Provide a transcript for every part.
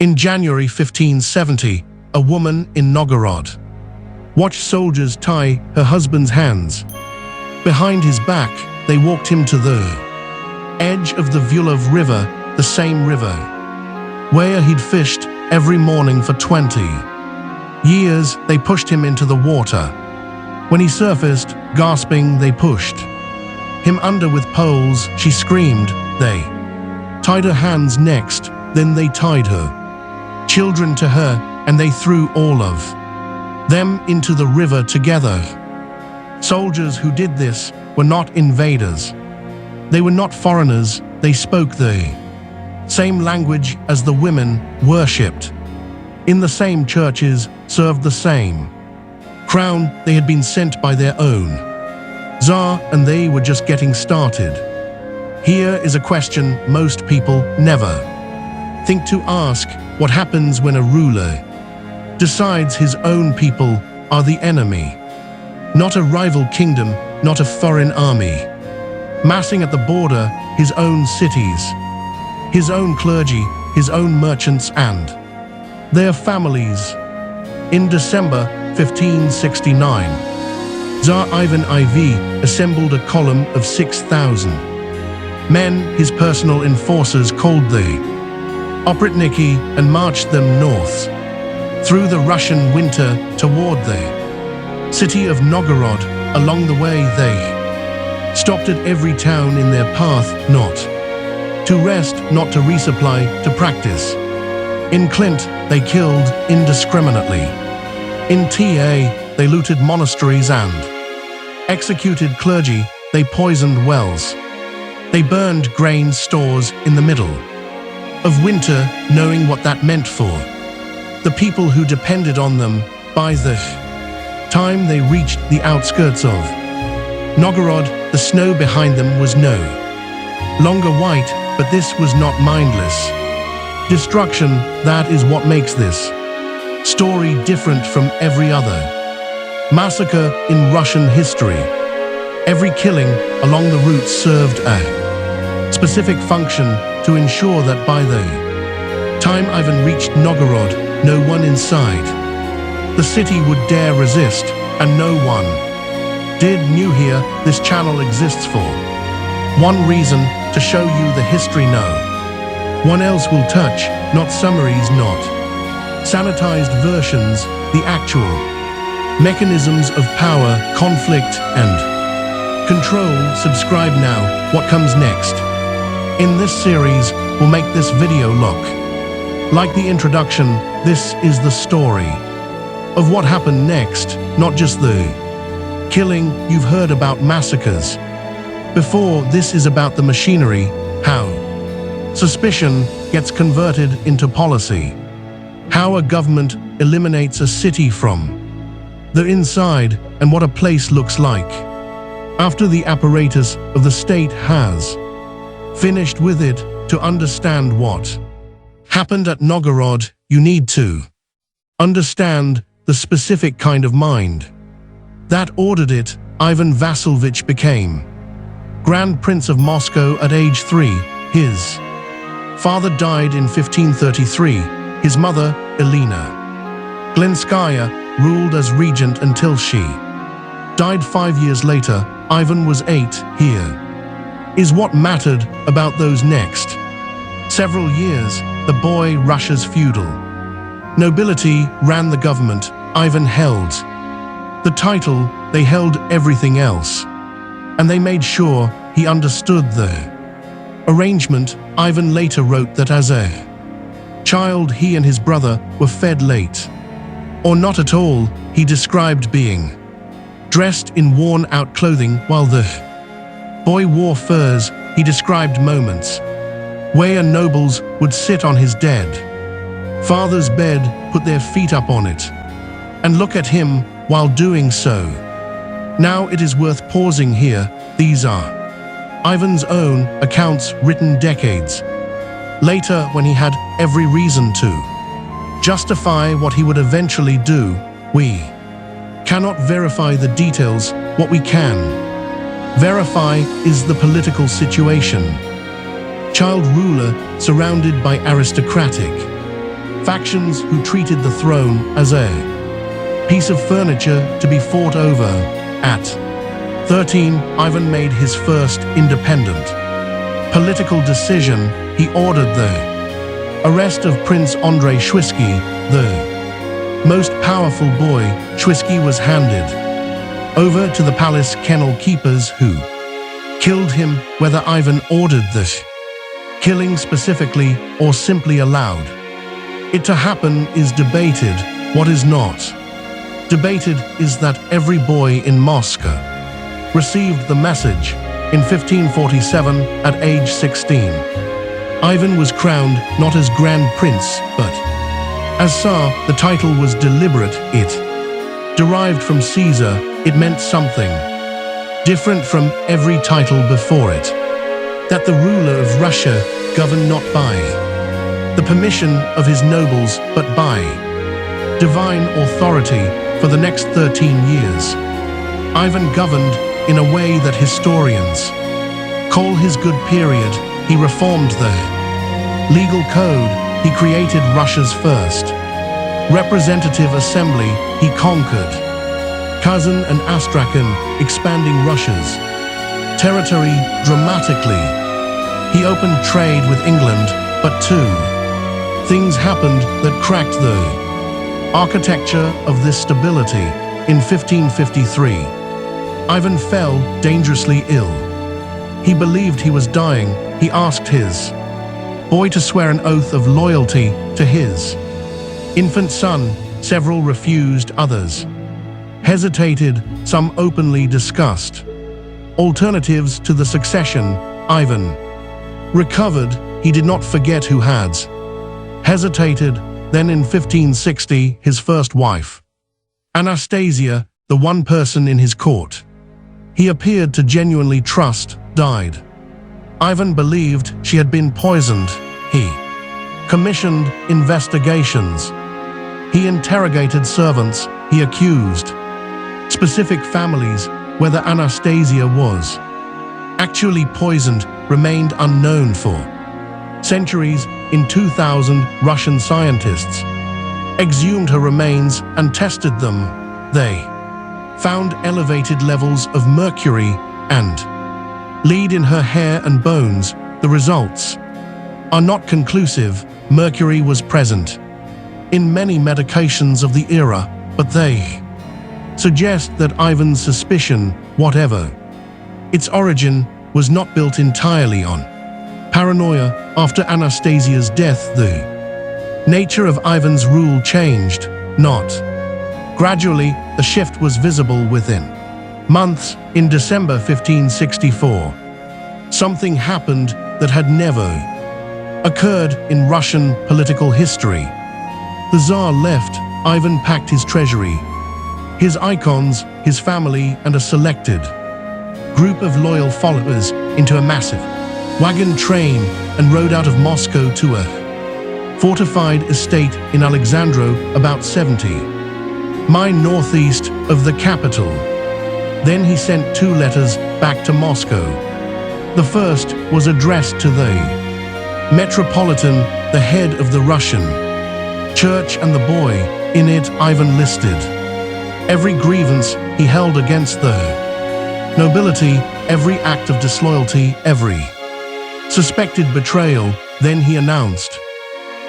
In January 1570, a woman in Novgorod watched soldiers tie her husband's hands. Behind his back, they walked him to the edge of the Vulov River, the same river where he'd fished every morning for 20 years. They pushed him into the water. When he surfaced, gasping, they pushed him under with poles. She screamed. They tied her hands next, then they tied her children to her, and they threw all of them into the river together. Soldiers who did this were not invaders. They were not foreigners. They spoke the same language as the women, worshipped in the same churches, served the same crown. They had been sent by their own Tsar, and they were just getting started. Here is a question most people never think to ask: what happens when a ruler decides his own people are the enemy? Not a rival kingdom, not a foreign army massing at the border, his own cities, his own clergy, his own merchants and their families. In December 1569, Tsar Ivan IV assembled a column of 6,000 men, his personal enforcers called the Oprytniki, and marched them north through the Russian winter toward the city of Novgorod. Along the way they stopped at every town in their path, not to rest, not to resupply, to practice. In Clint, they killed indiscriminately. In Ta, they looted monasteries and executed clergy. They poisoned wells. They burned grain stores in the middle of winter, knowing what that meant for the people who depended on them. By the time they reached the outskirts of Novgorod, the snow behind them was no longer white, but this was not mindless destruction. That is what makes this story different from every other massacre in Russian history. Every killing along the route served a specific function to ensure that by the time Ivan reached Novgorod, no one inside the city would dare resist, and no one did. New here, this channel exists for one reason: to show you the history no one else will touch, not summaries, not sanitized versions, the actual mechanisms of power, conflict, and control. Subscribe now. What comes next in this series will make this video look like the introduction. This is the story of what happened next, not just the killing. You've heard about massacres before. This is about the machinery, how suspicion gets converted into policy, how a government eliminates a city from the inside, and what a place looks like after the apparatus of the state has finished with it. To understand what happened at Novgorod, you need to understand the specific kind of mind that ordered it. Ivan Vassilevich became Grand Prince of Moscow at age 3. His father died in 1533. His mother, Elena Glinskaya, ruled as regent until she died 5 years later. Ivan was 8. Here is what mattered about those next several years. The boy, Russia's feudal nobility, ran the government. Ivan held the title, they held everything else, and they made sure he understood the arrangement. Ivan later wrote that as a child he and his brother were fed late, or not at all. He described being dressed in worn-out clothing while the boy wore furs. He described moments where nobles would sit on his dead father's bed, put their feet up on it, and look at him while doing so. Now it is worth pausing here. These are Ivan's own accounts, written decades later, when he had every reason to justify what he would eventually do. We cannot verify the details. What we can verify is the political situation. Child ruler surrounded by aristocratic factions who treated the throne as a piece of furniture to be fought over. At 13, Ivan made his first independent political decision. He ordered the arrest of Prince Andrei Shwisky, the most powerful boy. Shwisky was handed over to the palace kennel keepers who killed him. Whether Ivan ordered this killing specifically or simply allowed it to happen is debated. What is not debated is that every boy in Moscow received the message. In 1547, at age 16, Ivan was crowned not as Grand Prince, but as Tsar. The title was deliberate. It derived from Caesar. It meant something different from every title before it. That the ruler of Russia governed not by the permission of his nobles, but by divine authority. For the next 13 years, Ivan governed in a way that historians call his good period. He reformed the legal code. He created Russia's first representative assembly. He conquered Kazan and Astrakhan, expanding Russia's territory dramatically. He opened trade with England, but two things happened that cracked the architecture of this stability. In 1553, Ivan fell dangerously ill. He believed he was dying. He asked his boy to swear an oath of loyalty to his infant son. Several refused, others hesitated, some openly discussed alternatives to the succession. Ivan recovered. He did not forget who had hesitated. Then in 1560, his first wife, Anastasia, the one person in his court he appeared to genuinely trust, died. Ivan believed she had been poisoned. He commissioned investigations. He interrogated servants. He accused specific families. Whether Anastasia was actually poisoned remained unknown for centuries. In 2000, Russian scientists exhumed her remains and tested them. They found elevated levels of mercury and lead in her hair and bones. The results are not conclusive. Mercury was present in many medications of the era, but they suggest that Ivan's suspicion, whatever its origin, was not built entirely on paranoia. After Anastasia's death, the nature of Ivan's rule changed. Not gradually, the shift was visible within months. In December 1564, something happened that had never occurred in Russian political history. The Tsar left. Ivan packed his treasury, his icons, his family, and a selected group of loyal followers into a massive wagon train and rode out of Moscow to a fortified estate in Alexandro, about 70 miles northeast of the capital. Then he sent 2 letters back to Moscow. The first was addressed to the Metropolitan, the head of the Russian Church, and the boy. In it, Ivan listed every grievance he held against the nobility, every act of disloyalty, every suspected betrayal. Then he announced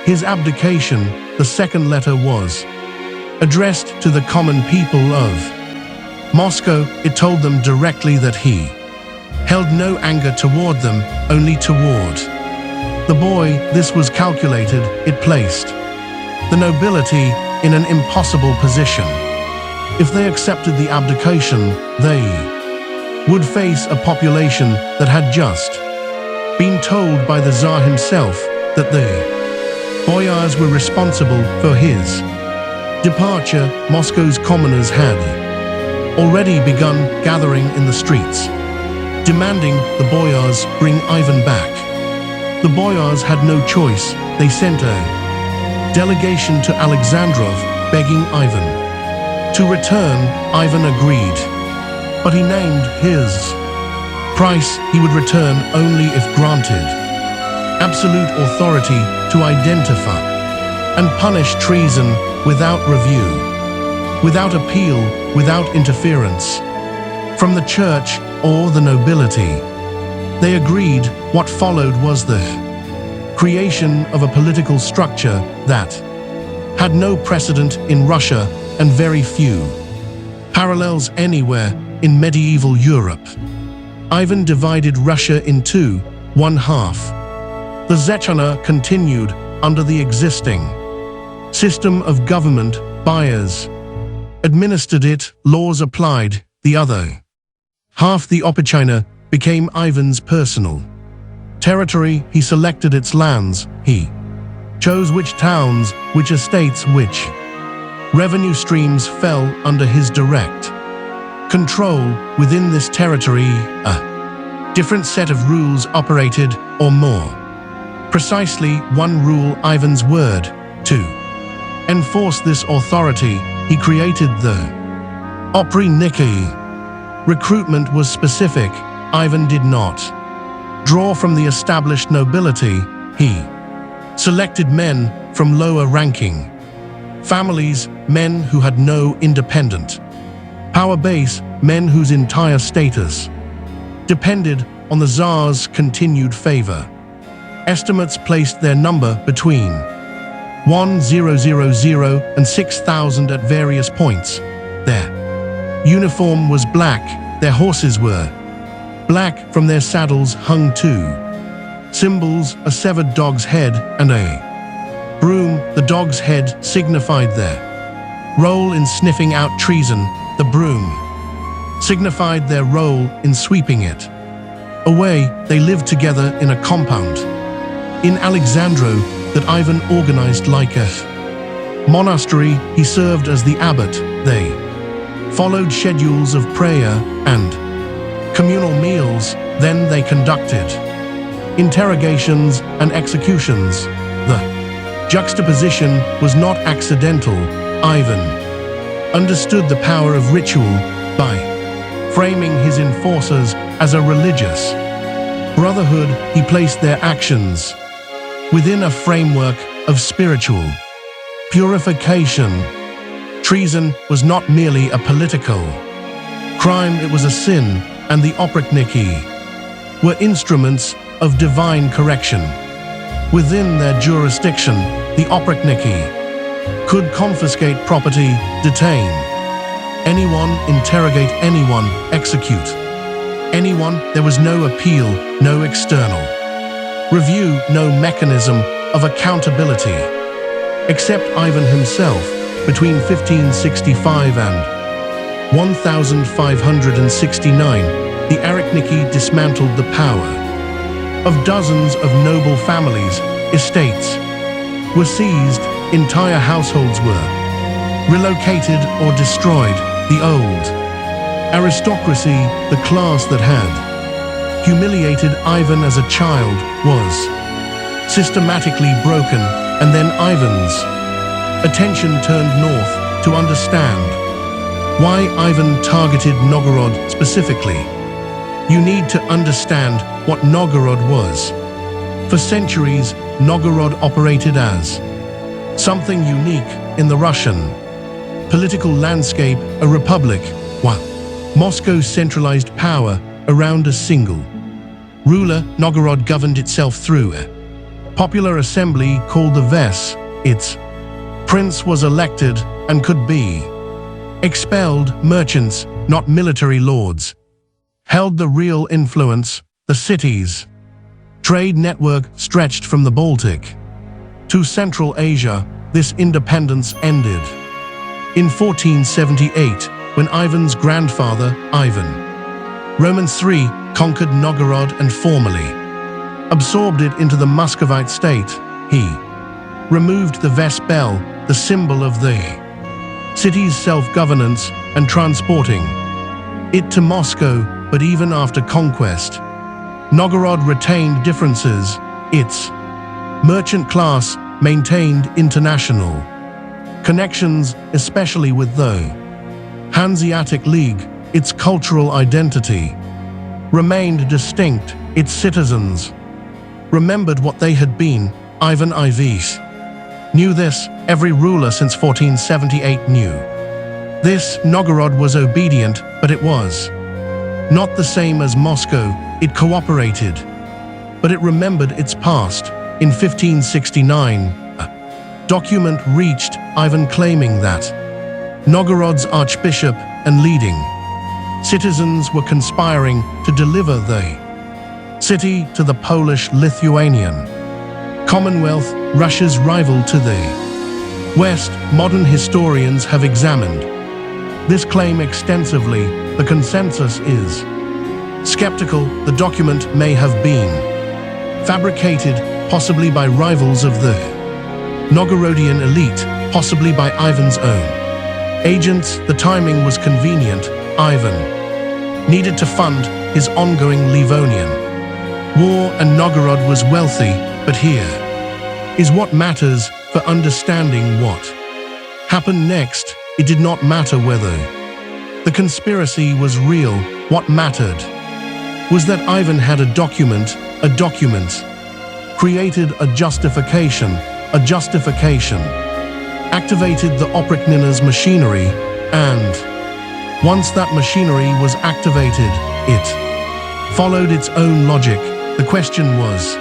his abdication. The second letter was addressed to the common people of Moscow. It told them directly that he held no anger toward them, only toward the boy. This was calculated. It placed the nobility in an impossible position. If they accepted the abdication, they would face a population that had just been told by the Tsar himself that the boyars were responsible for his departure. Moscow's commoners had already begun gathering in the streets, demanding the boyars bring Ivan back. The boyars had no choice. They sent a delegation to Alexandrov begging Ivan to return. Ivan agreed, but he named his price. He would return only if granted absolute authority to identify and punish treason without review, without appeal, without interference from the church or the nobility. They agreed what followed was the creation of a political structure that had no precedent in Russia and very few parallels anywhere in medieval Europe. Ivan divided Russia in two, one half. The Zechana continued under the existing system of government, buyers administered it, laws applied, the other half, the Opechina, became Ivan's personal territory. He selected its lands, he chose which towns, which estates, which revenue streams fell under his direct control. Within this territory, a different set of rules operated, or more precisely, one rule, Ivan's word. To enforce this authority, he created the opry-niki. Recruitment was specific. Ivan did not draw from the established nobility. He selected men from lower ranking families, men who had no independent power base, men whose entire status depended on the Tsar's continued favor. Estimates placed their number between 1,000 and 6,000 at various points. Their uniform was black, their horses were black, from their saddles hung two symbols, a severed dog's head and a broom. The dog's head signified their role in sniffing out treason, the broom signified their role in sweeping it away. They lived together in a compound in Alexandro that Ivan organized like a monastery. He served as the abbot. They followed schedules of prayer and communal meals. Then they conducted interrogations and executions. The juxtaposition was not accidental. Ivan understood the power of ritual by framing his enforcers as a religious brotherhood. He placed their actions within a framework of spiritual purification. Treason was not merely a political crime, it was a sin, and the opry-niki were instruments of divine correction. Within their jurisdiction, the opry-niki could confiscate property, detain anyone, interrogate anyone, execute anyone. There was no appeal, no external review, no mechanism of accountability, except Ivan himself. Between 1565 and 1569, the Arikniki dismantled the power of dozens of noble families. Estates were seized, entire households were relocated or destroyed. The old aristocracy, the class that had humiliated Ivan as a child, was systematically broken, and then Ivan's attention turned north to understand why Ivan targeted Novgorod specifically. You need to understand what Novgorod was. For centuries, Novgorod operated as something unique in the Russian political landscape, a republic, while Moscow centralized power around a single ruler. Novgorod governed itself through a popular assembly called the Vess. Its prince was elected and could be expelled. Merchants, not military lords, held the real influence. The city's trade network stretched from the Baltic to Central Asia. This independence ended in 1478, when Ivan's grandfather, Ivan Roman III, conquered Novgorod and formally absorbed it into the Muscovite state. He removed the Vess bell, the symbol of the city's self-governance, and transporting it to Moscow. But even after conquest, Novgorod retained differences. Its merchant class maintained international connections, especially with the Hanseatic League. Its cultural identity remained distinct. Its citizens remembered what they had been. Ivan IV Knew this, every ruler since 1478 knew. This Novgorod was obedient, but it was not the same as Moscow. It cooperated, but it remembered its past. In 1569, a document reached Ivan claiming that Novgorod's archbishop and leading citizens were conspiring to deliver the city to the Polish-Lithuanian Commonwealth, Russia's rival to the West. Modern historians have examined this claim extensively. The consensus is skeptical. The document may have been fabricated, possibly by rivals of the Novgorodian elite, possibly by Ivan's own agents. The timing was convenient. Ivan needed to fund his ongoing Livonian war, and Novgorod was wealthy. But here is what matters for understanding what happened next. It did not matter whether the conspiracy was real. What mattered was that Ivan had a document created a justification, activated the Oprichnina's machinery, and once that machinery was activated, it followed its own logic. The question was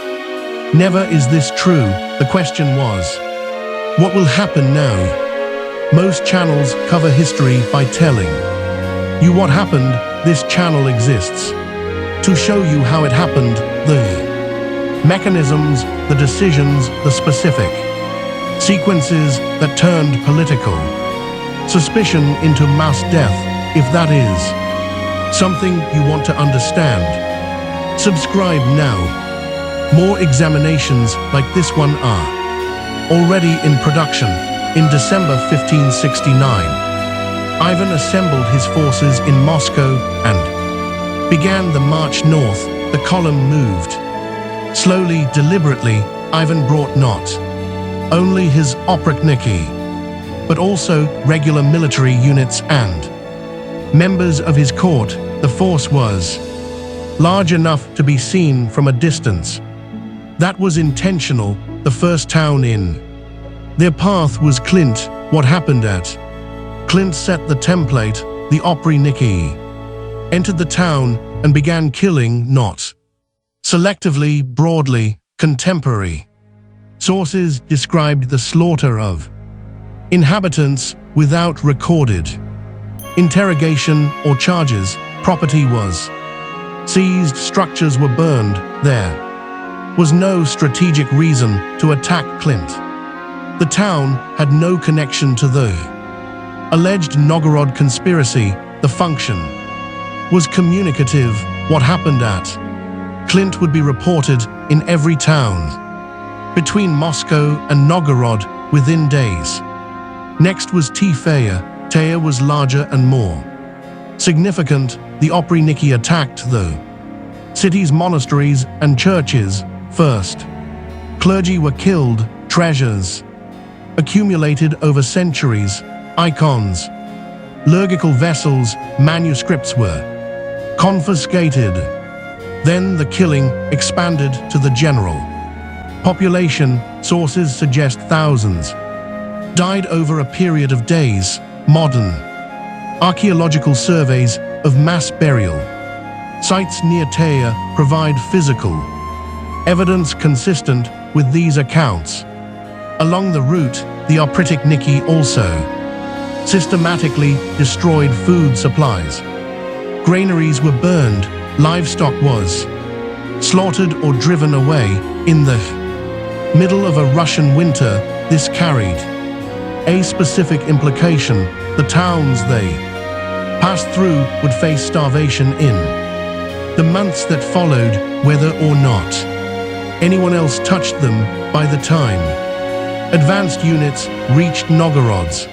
never, is this true? The question was, what will happen now? Most channels cover history by telling you what happened. This channel exists to show you how it happened, the mechanisms, the decisions, the specific sequences that turned political suspicion into mass death. If that is something you want to understand, subscribe now. More examinations like this one are already in production. In December 1569, Ivan assembled his forces in Moscow and began the march north. The column moved slowly, deliberately. Ivan brought not only his oprichniki, but also regular military units and members of his court. The force was large enough to be seen from a distance. That was intentional. The first town in their path was Clint. What happened at Clint set the template. The oprichniki entered the town and began killing, not selectively, broadly. Contemporary sources described the slaughter of inhabitants without recorded interrogation or charges. Property was seized, structures were burned. There was no strategic reason to attack Clint. The town had no connection to the alleged Novgorod conspiracy. The function was communicative. What happened at Clint would be reported in every town between Moscow and Novgorod within days. Next was Taya was larger and more significant. The oprichniki attacked the city's monasteries and churches first. Clergy were killed. Treasures accumulated over centuries. Icons, liturgical vessels, manuscripts were confiscated. Then the killing expanded to the general population. Sources suggest thousands died over a period of days. Modern archaeological surveys of mass burial sites near Taya provide physical evidence consistent with these accounts. Along the route, the oprichniki also systematically destroyed food supplies. Granaries were burned. Livestock was slaughtered or driven away. In the middle of a Russian winter, this carried a specific implication. The towns they passed through would face starvation in the months that followed, whether or not anyone else touched them. By the time advanced units reached Novgorod's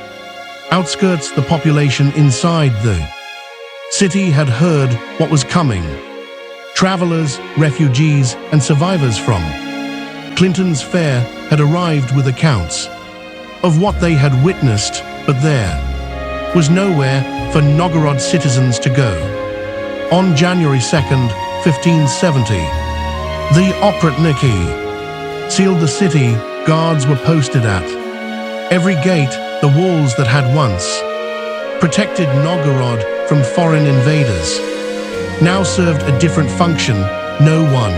outskirts, the population inside the city had heard what was coming. Travelers, refugees, and survivors from Clinton's fair had arrived with accounts of what they had witnessed, but there was nowhere for Novgorod citizens to go. On January 2nd, 1570, the oprichniki sealed the city. Guards were posted at Every gate, the walls that had once protected Novgorod from foreign invaders, now served a different function. No one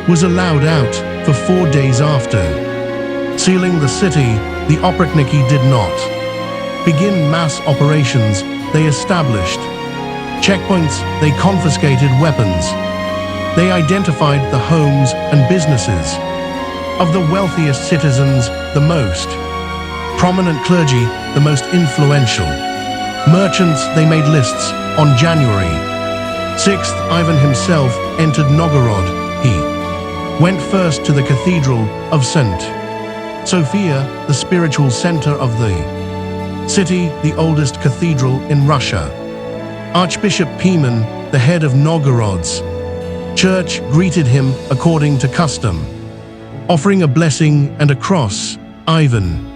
was allowed out for 4 days after. Sealing the city, the Opretniki did not begin mass operations. They established checkpoints, they confiscated weapons. They identified the homes and businesses of the wealthiest citizens, the most prominent clergy, the most influential merchants. They made lists. On January 6th, Ivan himself entered Novgorod. He went first to the Cathedral of St. Sophia, the spiritual center of the city, the oldest cathedral in Russia. Archbishop Pimen, the head of Novgorod's church, greeted him according to custom, offering a blessing and a cross. Ivan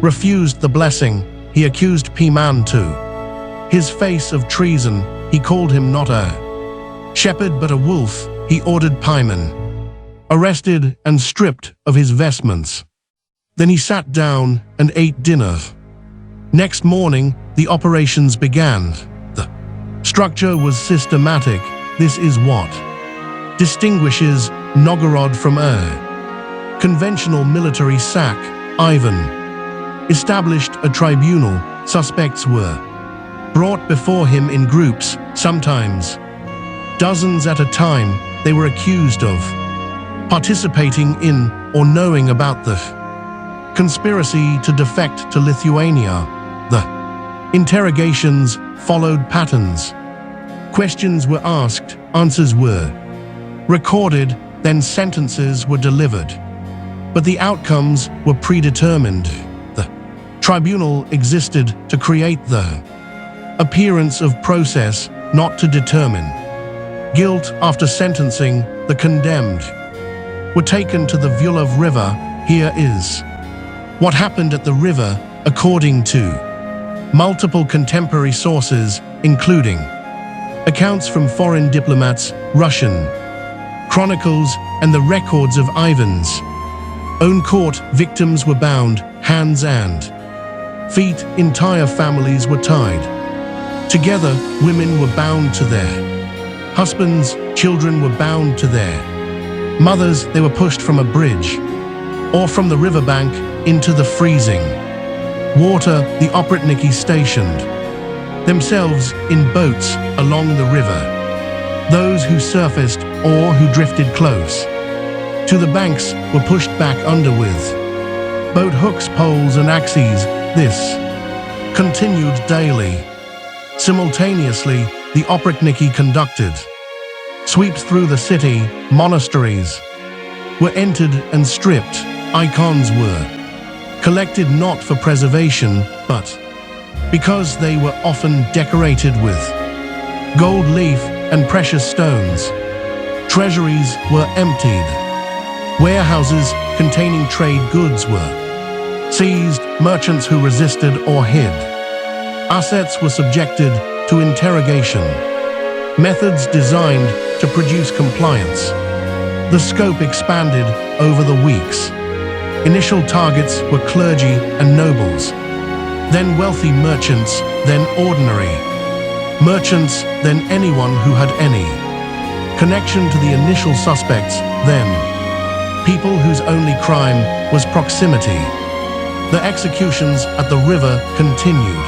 refused the blessing. He accused Pimen to his face of treason. He called him not a shepherd but a wolf. He ordered Pimen arrested and stripped of his vestments. Then he sat down and ate dinner. Next morning, the operations began. The structure was systematic. This is what distinguishes Novgorod from a conventional military sack. Ivan established a tribunal. Suspects were brought before him in groups, sometimes dozens at a time. They were accused of participating in or knowing about the conspiracy to defect to Lithuania. The interrogations followed patterns. Questions were asked, answers were recorded, then sentences were delivered. But the outcomes were predetermined. The tribunal existed to create the appearance of process, not to determine guilt. After sentencing, the condemned were taken to the Vulov River. Here is what happened at the river, according to multiple contemporary sources, including accounts from foreign diplomats, Russian chronicles, and the records of Ivan's own court. Victims were bound, hands and feet. Entire families were tied together. Women were bound to their husbands. Children were bound to their mothers. They were pushed from a bridge or from the riverbank into the freezing water. The Opretniki stationed themselves in boats along the river. Those who surfaced or who drifted close to the banks were pushed back under with boat hooks, poles, and axes. This continued daily. Simultaneously, the Opretniki conducted sweeps through the city. Monasteries were entered and stripped. Icons were collected not for preservation, but because they were often decorated with gold leaf and precious stones. Treasuries were emptied. Warehouses containing trade goods were seized. Merchants who resisted or hid assets were subjected to interrogation. Methods designed to produce compliance. The scope expanded over the weeks. Initial targets were clergy and nobles, then wealthy merchants, then ordinary merchants, then anyone who had any connection to the initial suspects, then people whose only crime was proximity. The executions at the river continued.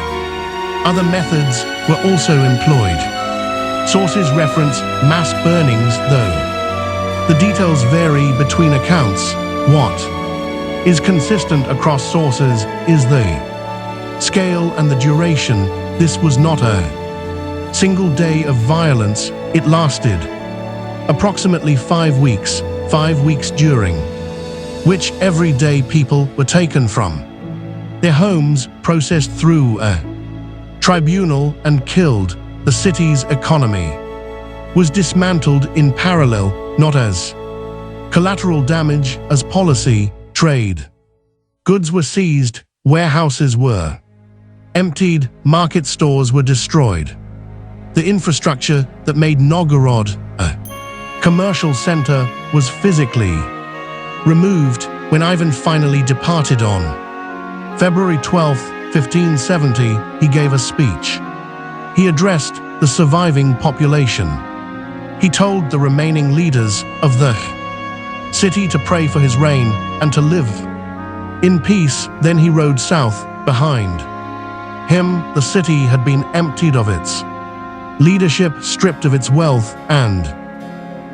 Other methods were also employed. Sources reference mass burnings, though the details vary between accounts. What is consistent across sources is the scale and the duration. This was not a single day of violence. It lasted approximately 5 weeks, 5 weeks during which every day people were taken from their homes, processed through a tribunal, and killed. The city's economy was dismantled in parallel, not as collateral damage, as policy. Trade goods were seized, warehouses were emptied, market stores were destroyed. The infrastructure that made Novgorod a commercial center was physically removed when Ivan finally departed on February 12, 1570, he gave a speech. He addressed the surviving population. He told the remaining leaders of the city to pray for his reign and to live in peace. Then he rode south. Behind him, the city had been emptied of its leadership, stripped of its wealth, and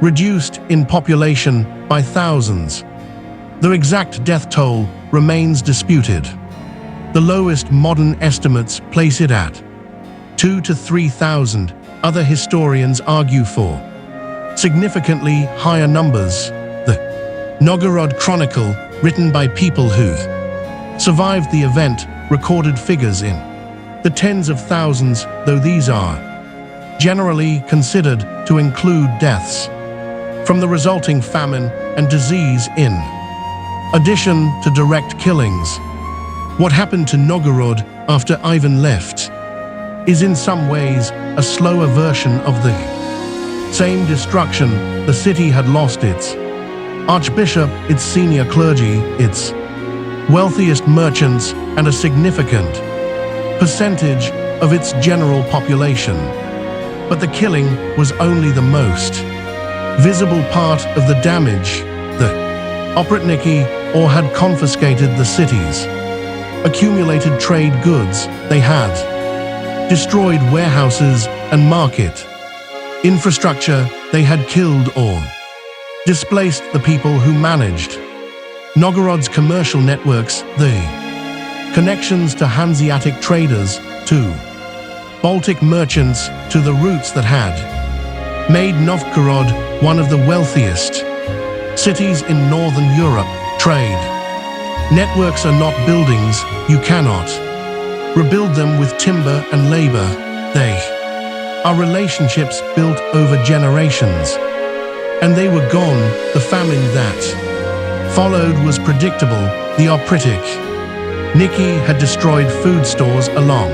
reduced in population by thousands. The exact death toll remains disputed. The lowest modern estimates place it at 2,000 to 3,000. Other historians argue for significantly higher numbers. The Novgorod Chronicle, written by people who survived the event, recorded figures in the tens of thousands, though these are generally considered to include deaths from the resulting famine and disease in addition to direct killings. What happened to Novgorod after Ivan left is in some ways a slower version of the same destruction. The city had lost its archbishop, its senior clergy, its wealthiest merchants, and a significant percentage of its general population. But the killing was only the most visible part of the damage. The oprytniki, or had confiscated the city's accumulated trade goods. They had destroyed warehouses and market infrastructure. They had killed or displaced the people who managed Novgorod's commercial networks, the connections to Hanseatic traders, to Baltic merchants, to the routes that had made Novgorod one of the wealthiest cities in Northern Europe. Trade networks are not buildings. You cannot rebuild them with timber and labor. They are relationships built over generations. And they were gone. The famine that followed was predictable. The oprytniki had destroyed food stores along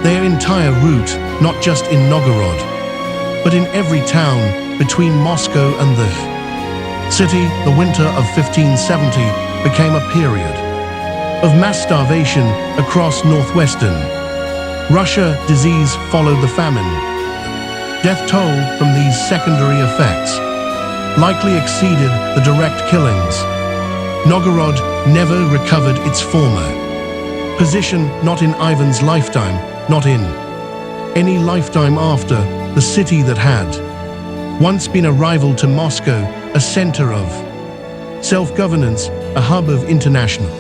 their entire route, not just in Novgorod, but in every town between Moscow and the city. The winter of 1570 became a period of mass starvation across northwestern Russia. Disease followed the famine. Death toll from these secondary effects likely exceeded the direct killings. Novgorod never recovered its former position, not in Ivan's lifetime, not in any lifetime after. The city that had once been a rival to Moscow, a center of self-governance, a hub of international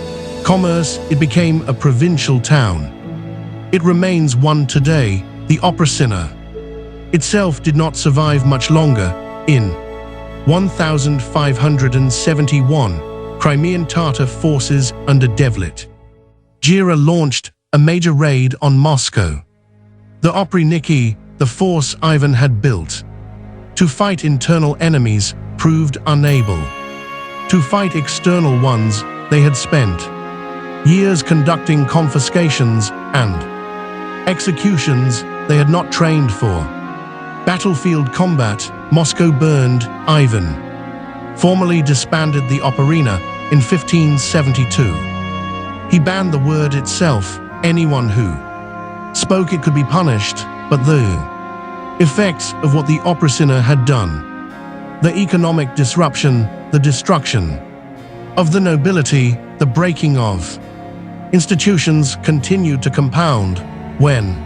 commerce, it became a provincial town. It remains one today. The Opricina itself did not survive much longer. In 1571, Crimean Tatar forces under Devlet Gira launched a major raid on Moscow. The oprytniki, the force Ivan had built to fight internal enemies, proved unable to fight external ones. They had spent years conducting confiscations and executions. They had not trained for battlefield combat. Moscow burned. Ivan formally disbanded the Operina in 1572. He banned the word itself. Anyone who spoke it could be punished. But the effects of what the Opricina had done, the economic disruption, the destruction of the nobility, the breaking of institutions, continued to compound. When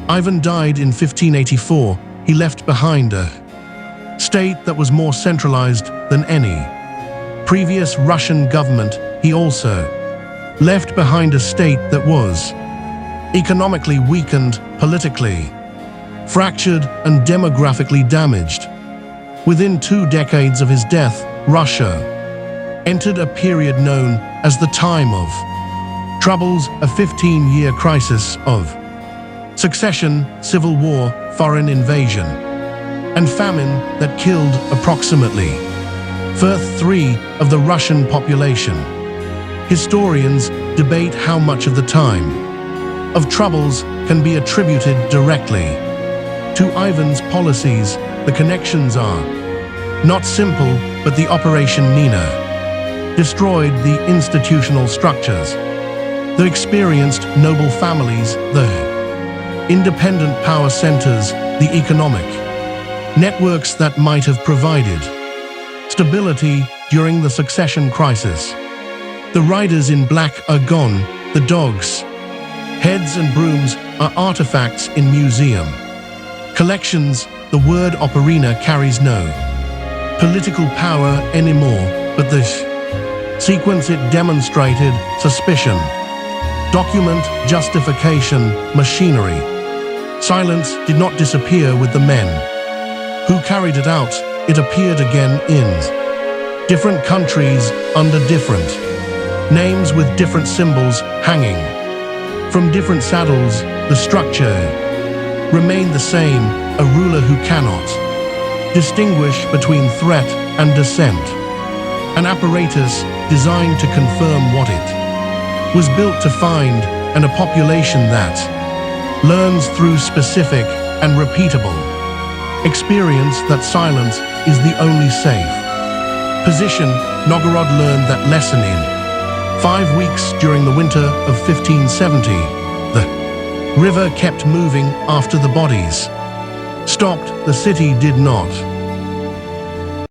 Ivan died in 1584, he left behind a state that was more centralized than any previous Russian government. He also left behind a state that was economically weakened, politically fractured, and demographically damaged. Within 2 decades of his death, Russia entered a period known as the Time of Troubles, a 15-year crisis of succession, civil war, foreign invasion, and famine that killed approximately 1/3 of the Russian population. Historians debate how much of the time of troubles can be attributed directly to Ivan's policies. The connections are not simple, but the Operation Nina destroyed the institutional structures The experienced noble families, the independent power centers, the economic networks that might have provided stability during the succession crisis. The riders in black are gone, the dogs, heads and brooms are artifacts in museum collections. The word operina carries no political power anymore, but this sequence it demonstrated suspicion, document, justification, machinery. Silence did not disappear with the men who carried it out. It appeared again in different countries under different names with different symbols hanging from different saddles. The structure remained the same, a ruler who cannot distinguish between threat and dissent. An apparatus designed to confirm what it was built to find, and a population that learns through specific and repeatable experience that silence is the only safe position. Novgorod learned that lesson in 5 weeks during the winter of 1570. The river kept moving after the bodies stopped. The city did not.